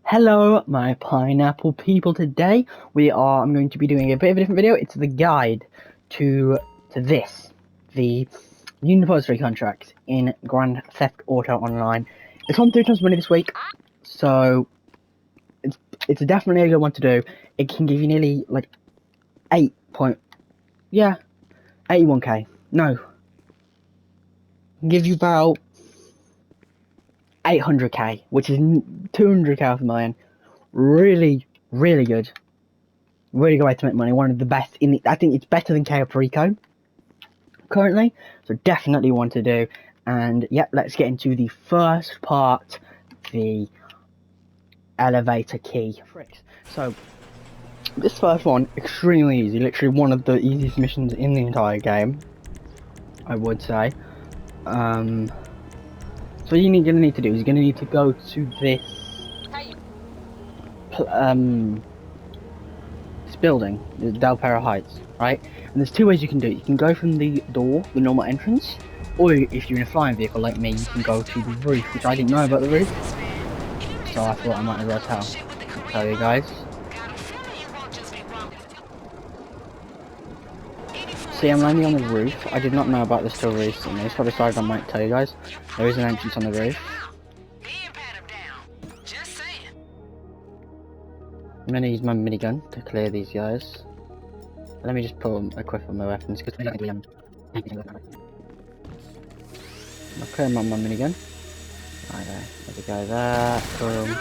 Hello, my pineapple people. Today I'm going to be doing a bit of a different video. It's the guide to this, the new depository contract in Grand Theft Auto Online. It's on 3 times money this week, so it's definitely a good one to do. It can give you nearly like 81k. No, it can give you about 800k, which is 200k off a million. Really, really good. Really good way to make money. One of the best in the. I think it's better than Chaos Rico currently. So definitely one to do. And yep, let's get into the first part, the elevator key. So this first one, extremely easy. Literally one of the easiest missions in the entire game, I would say. So you're gonna need to do is you're gonna need to go to this this building, the Del Perro Heights, right? And there's two ways you can do it. You can go from the door, the normal entrance, or if you're in a flying vehicle like me, you can go to the roof, which I didn't know about the roof, so I thought I might as well tell you guys. See, I'm landing on the roof. I did not know about this till recently, so I decided I might tell you guys. There is an entrance on the roof. I'm gonna use my minigun to clear these guys. Let me just equip on my weapons because I'll clear my minigun. Right there. There's a guy there. Boom.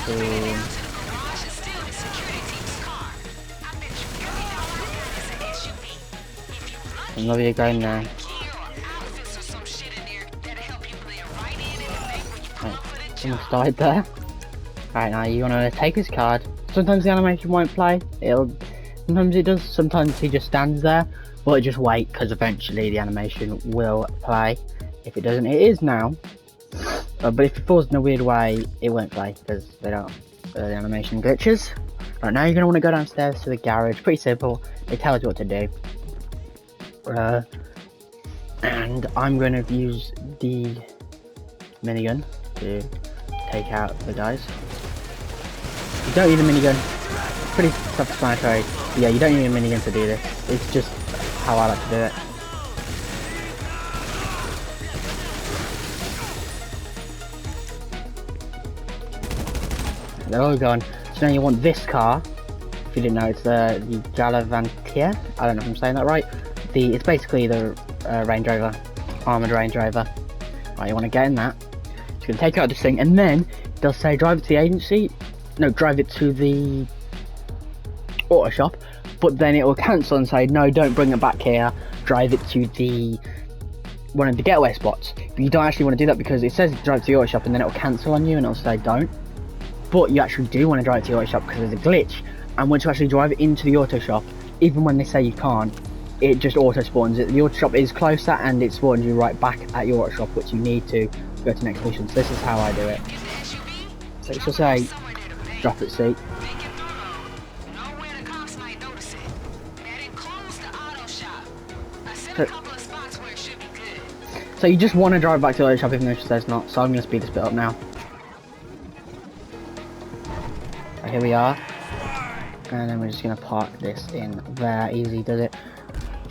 Boom. Another guy in there. Someone's died there. Right, now you want to take his card. Sometimes the animation won't play. Sometimes it does. Sometimes he just stands there. But just wait, because eventually the animation will play. If it doesn't, it is now. But if it falls in a weird way, it won't play because they don't. The animation glitches. Right, now you're gonna want to go downstairs to the garage. Pretty simple. It tells you what to do. And I'm going to use the minigun to take out the guys. You don't need a minigun. It's pretty self-explanatory. Yeah, you don't need a minigun to do this. It's just how I like to do it. They're all gone. So now you want this car. If you didn't know, it's the Galavantier. I don't know if I'm saying that right. It's basically the Range Rover, armoured Range Rover. Right, you want to get in that. It's going to take out this thing, and then it does say drive it to the agency. No, drive it to the auto shop. But then it will cancel and say, no, don't bring it back here. Drive it to one of the getaway spots. But you don't actually want to do that because it says drive to the auto shop, and then it will cancel on you, and it'll say don't. But you actually do want to drive it to the auto shop because there's a glitch. And once you actually drive it into the auto shop, even when they say you can't, it just auto spawns it. The auto shop is closer and it spawns you right back at your auto shop, which you need to go to next mission. So this is how I do it. So it should say drop at seat. So you just want to drive back to the auto shop even though it says not. So I'm going to speed this bit up now. Right, here we are. And then we're just going to park this in there. Easy does it.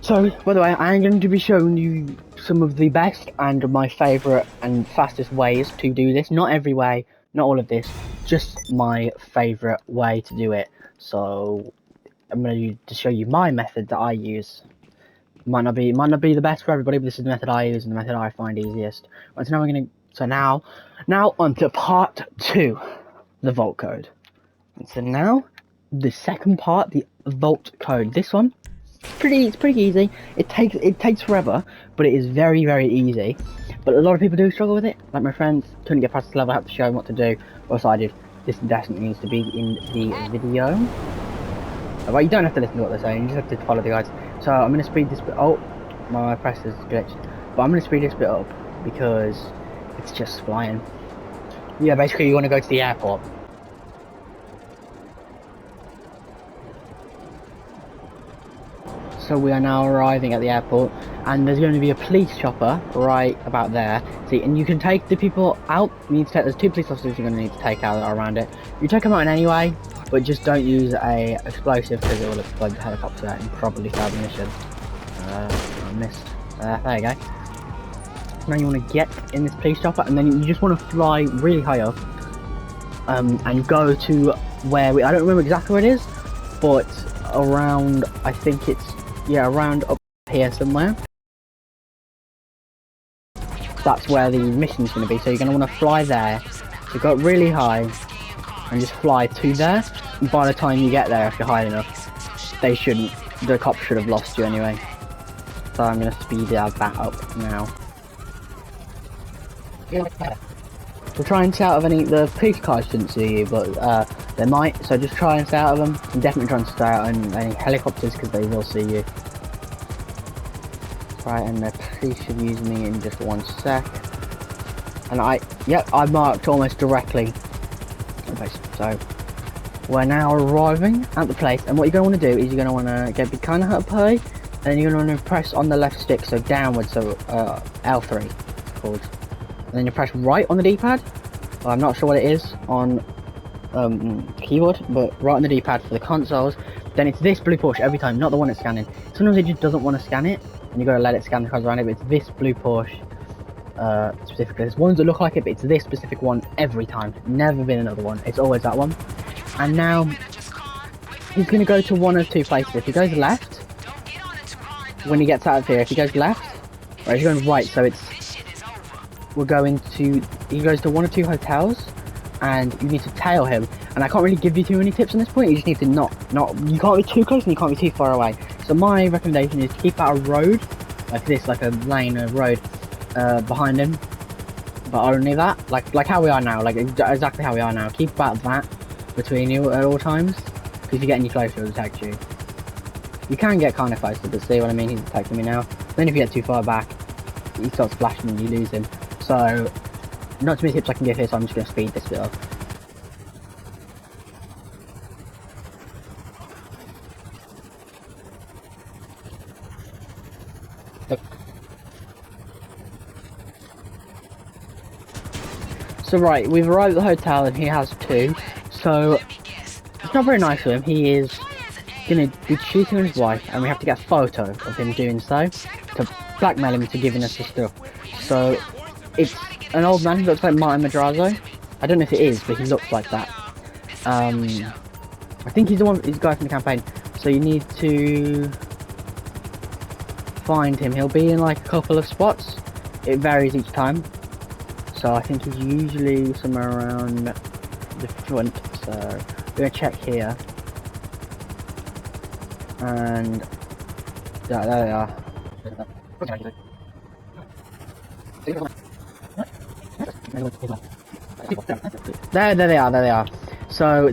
So, by the way, I am going to be showing you some of the best and my favourite and fastest ways to do this. Not every way, not all of this, just my favourite way to do it. So, I'm going to show you my method that I use. Might not be the best for everybody, but this is the method I use and the method I find easiest. Right, so now now on to part 2, the vault code. And so now, the second part, the vault code. This one. It's pretty easy. It takes forever, but it is very, very easy. But a lot of people do struggle with it. Like my friends couldn't get past this level. I have to show them what to do. Or decided this definitely needs to be in the video. Well, you don't have to listen to what they're saying. You just have to follow the guides. So I'm going to speed this bit. Oh, my press is glitched. But I'm going to speed this bit up because it's just flying. Yeah, basically you want to go to the airport. So we are now arriving at the airport, and there's going to be a police chopper right about there. See, and you can take the people out. You need to take. There's 2 police officers you're going to need to take out that are around it. You take them out in any way, but just don't use a explosive because it will explode the helicopter and probably fail the mission. I missed. There you go. Now you want to get in this police chopper, and then you just want to fly really high up, and go to where I don't remember exactly where it is, but around, I think it's, yeah, around up here somewhere. That's where the mission's going to be, so you're going to want to fly there, so go up really high, and just fly to there, and by the time you get there, if you're high enough, the cops should have lost you anyway. So I'm going to speed that up now. So try and stay out of any, the police cars shouldn't see you, but they might, so just try and stay out of them, and definitely try and stay out of any helicopters because they will see you. Right, and the police should use me in just 1 sec. And I marked almost directly. Okay, so we're now arriving at the place, and what you're going to want to do is you're going to want to be kind of up high, and then you're going to want to press on the left stick, so downwards, so L3 it's called. And then you press right on the D-pad. Well, I'm not sure what it is on keyboard, but right on the D-pad for the consoles. Then it's this blue Porsche every time, not the one it's scanning. Sometimes it just doesn't want to scan it, and you got to let it scan the cars around it. But it's this blue Porsche specifically. There's ones that look like it, but it's this specific one every time. Never been another one. It's always that one. And now he's going to go to one of 2 places. If he goes left, when he gets out of here, if he goes left, or he's going right, so it's. He goes to 1 or 2 hotels, and you need to tail him. And I can't really give you too many tips on this point. You just need to you can't be too close and you can't be too far away. So my recommendation is to keep out a road, like this, like a lane, a road, behind him. But only that, like how we are now, like exactly how we are now. Keep about that between you at all times, because if you get any closer, he'll detect you. You can get kind of closer, but see what I mean? He's detecting me now. Then if you get too far back, he starts flashing and you lose him. So, not too many tips I can give here, so I'm just going to speed this bit up. So right, we've arrived at the hotel and he has 2, so it's not very nice of him. He is going to be cheating on his wife, and we have to get a photo of him doing so, to blackmail him into giving us the stuff. So, it's an old man who looks like Martin Madrazo. I don't know if it is, but he looks like that. I think he's the guy from the campaign. So you need to find him. He'll be in like a couple of spots. It varies each time. So I think he's usually somewhere around the front. So we're gonna check here. And yeah, there they are. There they are. So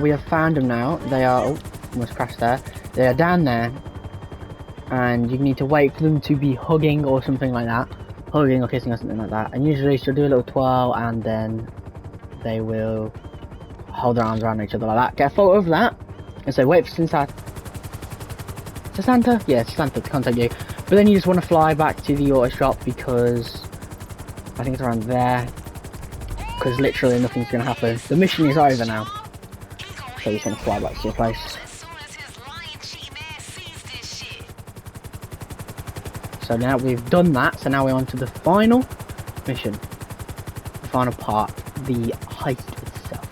we have found them now. They are, oh, almost crashed there. They are down there, and you need to wait for them to be hugging or something like that. Hugging or kissing or something like that. And usually she'll do a little twirl, and then they will hold their arms around each other like that. Get a photo of that, and say wait for Santa? Yeah, Santa to contact you. But then you just want to fly back to the auto shop, because I think it's around there, because literally nothing's going to happen. The mission is over now, so you're going to fly back to your place. So now we've done that, so now we're on to the final mission, the final part, the heist itself.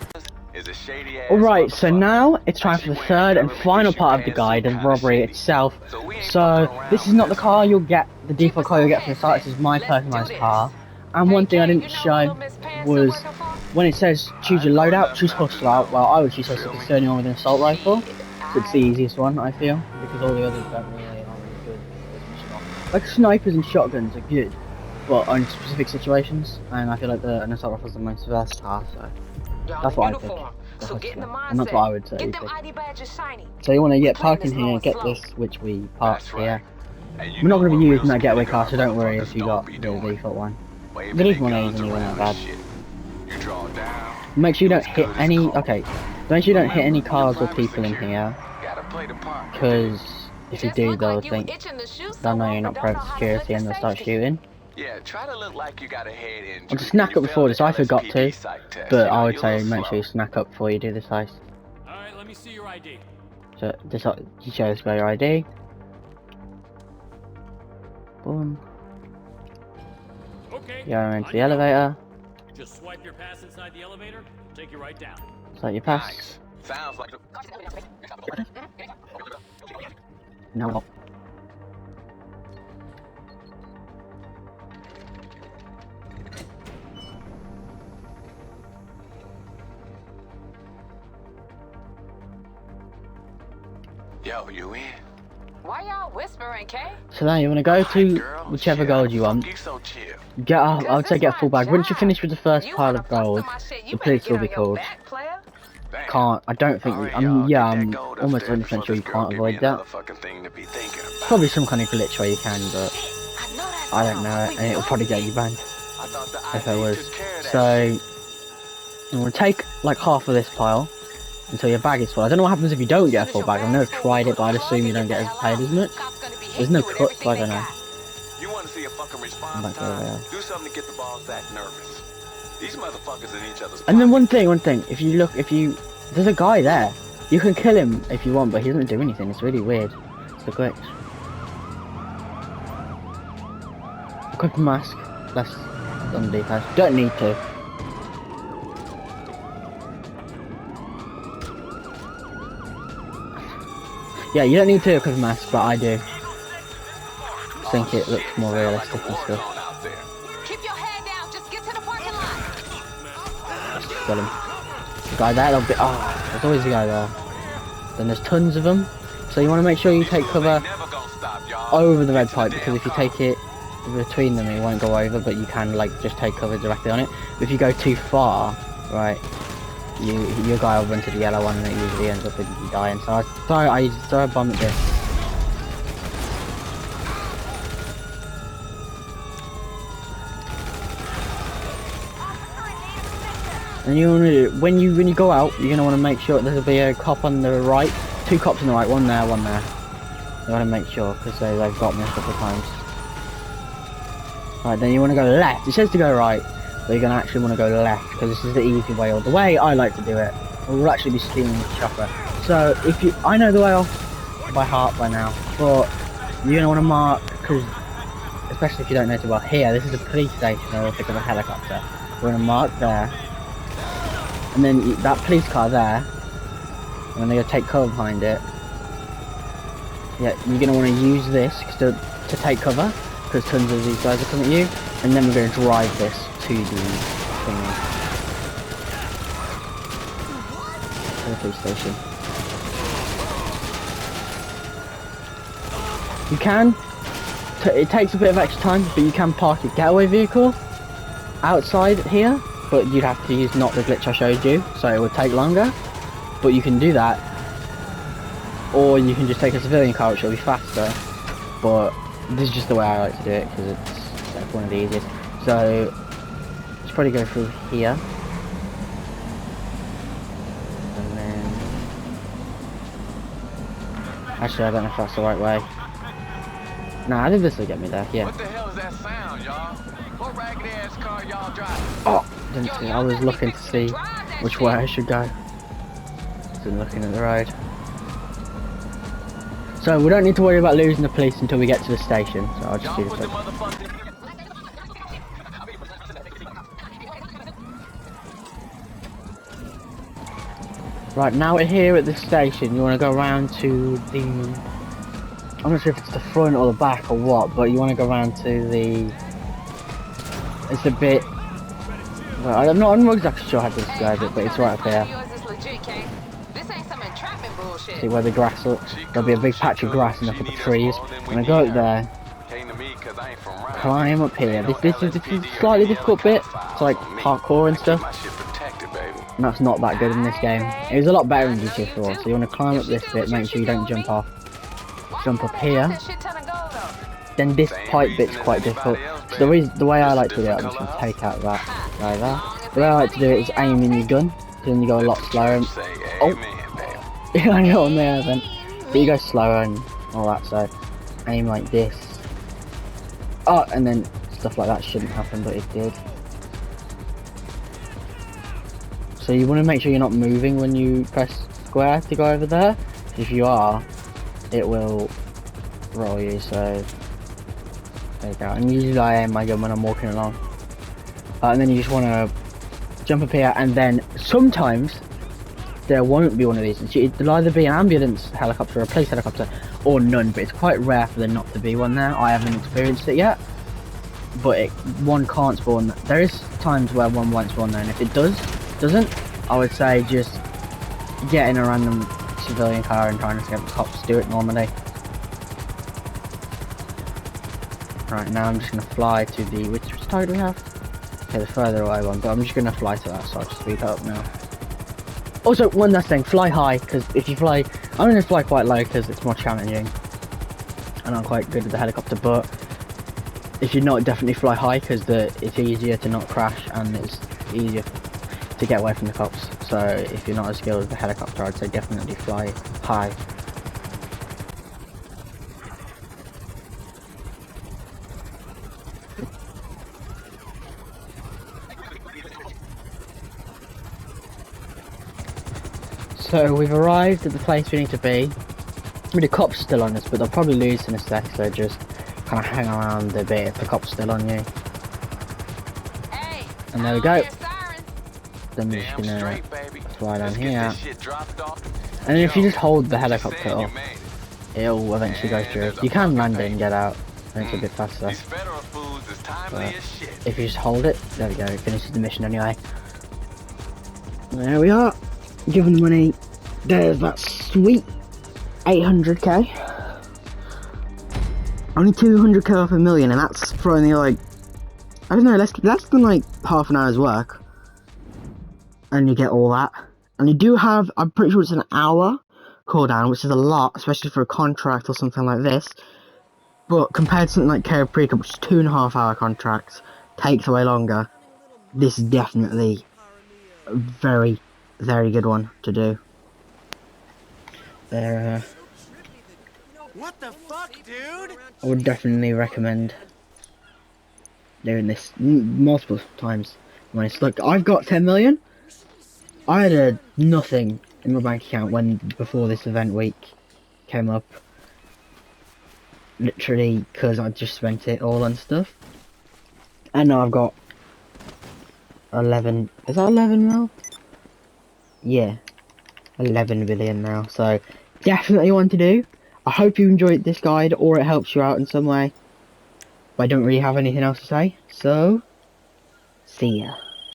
Alright, so now it's time for the third and final part of the guide, the robbery itself. So this is not the car you'll get, the default car you'll get from the start. This is my personalised car. And one thing I didn't show was when it says choose your loadout, choose Hustler. Well, I would choose Hustler because it's the only one with an assault rifle. So it's the easiest one, I feel, because all the others don't really aren't really good. Like snipers and shotguns are good, but on specific situations, and I feel like an assault rifle is the most versatile. So that's what I pick. And that's what I would say. So you want to get park in here, get this, which we parked here. We're not going to be using that getaway car, so don't worry if you got the default one. The default one isn't even that bad. Make sure you don't hit any. Okay, make sure you don't hit any cars or people in here, because If you do, they'll think they'll know you're not private security and they'll start shooting. Yeah, try to look like you got a head injury. I'll just snack up before this. I forgot to, but I would say make sure you snack up before you do this heist. Alright, let me see your ID. So this you show us by your ID. Boom. Okay. You're into the elevator. Just swipe your pass inside the elevator. Take you right down. So you pass. Nice. Sounds like No. Yo, you in? Why y'all whispering, Kay? So now you want to go to whichever gold you want. Get up. I would say get a full bag. Once you finish with the first pile of gold, the police will be called. Can't. I don't think. I'm almost 100% sure you can't avoid that. Probably some kind of glitch where you can, but I don't know it, and it'll probably get you banned if it was. So I'm gonna take like half of this pile until your bag is full. I don't know what happens if you don't get a full bag. I've never tried it, but I'd assume you don't get paid as much. There's no cut, so I don't know. You want to see a fucking response time? Do something to get the balls that nervous. These motherfuckers in each other's. And then one thing. If you there's a guy there. You can kill him if you want, but he doesn't do anything. It's really weird. It's a glitch. Equip a mask. That's on the D-pad. Don't need to. Yeah, you don't need to equip a mask, but I do. I think it looks more realistic and stuff. Keep your head down. Just get to the parking lot. Just got him. The guy there, there'll be. Oh, there's always a guy there. Then there's tons of them. So you want to make sure you take cover over the red pipe, because if you take it between them, it won't go over, but you can like just take cover directly on it. But if you go too far, right, your guy will run to the yellow one, and it usually ends up with you dying. So I throw a bomb at this. And you want to, when you go out, you're gonna want to make sure there'll be a cop on the right, 2 cops on the right, one there, one there. You want to make sure, because they've got me a couple of times. Right, then you want to go left. It says to go right, but you're gonna actually want to go left, because this is the easy way, or the way I like to do it. We'll actually be stealing the chopper. So I know the way off by heart by now, but you're gonna want to mark, because especially if you don't know too well. Here, this is a police station, or if it's a helicopter. We're gonna mark there. And then that police car there, and then they're going to take cover behind it. Yeah, you're going to want to use this to take cover, because tons of these guys are coming at you. And then we're going to drive this to the thingy. To the police station. You can, it takes a bit of extra time, but you can park your getaway vehicle outside here. But you'd have to use not the glitch I showed you, so it would take longer. But you can do that, or you can just take a civilian car, which will be faster. But this is just the way I like to do it, because it's one of the easiest. So let's probably go through here, and then actually I don't know if that's the right way. Nah, I think this will get me there. Yeah. What the hell is that sound, y'all? What raggedy ass car y'all driving? Oh. I was looking to see which way I should go. Wasn't looking at the road. So we don't need to worry about losing the police until we get to the station. So I'll just do this. Right, now we're here at the station. You want to go around to the. I'm not sure if it's the front or the back or what, but you want to go around to the. It's a bit. Well, I'm not exactly sure how to describe it, but it's right up here. See where the grass looks? There'll be a big patch of grass and a couple of trees. When I go up there, climb up here. This is a slightly difficult bit. It's like parkour and stuff. And that's not that good in this game. It was a lot better in GTA 4. So you want to climb up this bit, make sure you don't jump off. Jump up here. Then this pipe bit's quite difficult. So the way I like to do it, I'm just going to take out that guy there. The way I like to do it is aim in your gun, because then you go a lot slower. And, oh, yeah, I got on there then. But you go slower and all that. So aim like this. Oh, and then stuff like that shouldn't happen, but it did. So you want to make sure you're not moving when you press square to go over there. If you are, it will roll you. So there you go. And usually I aim my gun when I'm walking along. And then you just want to jump up here, and then sometimes there won't be one of these. It'll either be an ambulance helicopter, a police helicopter, or none. But it's quite rare for there not to be one there. I haven't experienced it yet, but one can't spawn. There is times where one won't spawn there, and if it doesn't, I would say just get in a random civilian car and try and escape the cops. Do it normally. Right, now I'm just gonna fly to the which side do we have? Okay, the further away one, but I'm just gonna fly to that, so I'll just speed up now. Also, one last thing, fly high, because if you fly, I'm gonna fly quite low because it's more challenging, and I'm quite good with the helicopter. But if you're not, definitely fly high because it's easier to not crash and it's easier to get away from the cops. So if you're not as skilled as the helicopter, I'd say definitely fly high. So we've arrived at the place we need to be. I mean, the cops still on us, but they'll probably lose in a sec, so just kind of hang around a bit if the cops still on you. Hey, And there we go. sirens. Then we're just gonna straight, baby. fly down Let's get here. this shit dropped off. And then if you just hold the Yo, helicopter saying you up, made it. it'll eventually go Man, through. there's a You can fucking land it thing. and get out, and it's a bit faster. These federal foods is timely But as shit. if you just hold it, there we go, it finishes the mission anyway. There we are, given the money, there's that sweet 800k. Only 200k off a million, and that's for only like, I don't know, less than like half an hour's work. And you get all that. And you do have, I'm pretty sure it's an hour cooldown, which is a lot, especially for a contract or something like this. But compared to something like Care Precup, which is 2.5 hour contracts, takes away longer, this is definitely a very, very good one to do. What the fuck, dude? I would definitely recommend doing this multiple times. When it's like, I've got 10 million. I had nothing in my bank account before this event week came up. Literally, because I just spent it all on stuff. And now I've got 11. Is that 11 now? Yeah, 11 billion now. So definitely one to do. I hope you enjoyed this guide or it helps you out in some way. But I don't really have anything else to say. So, see ya.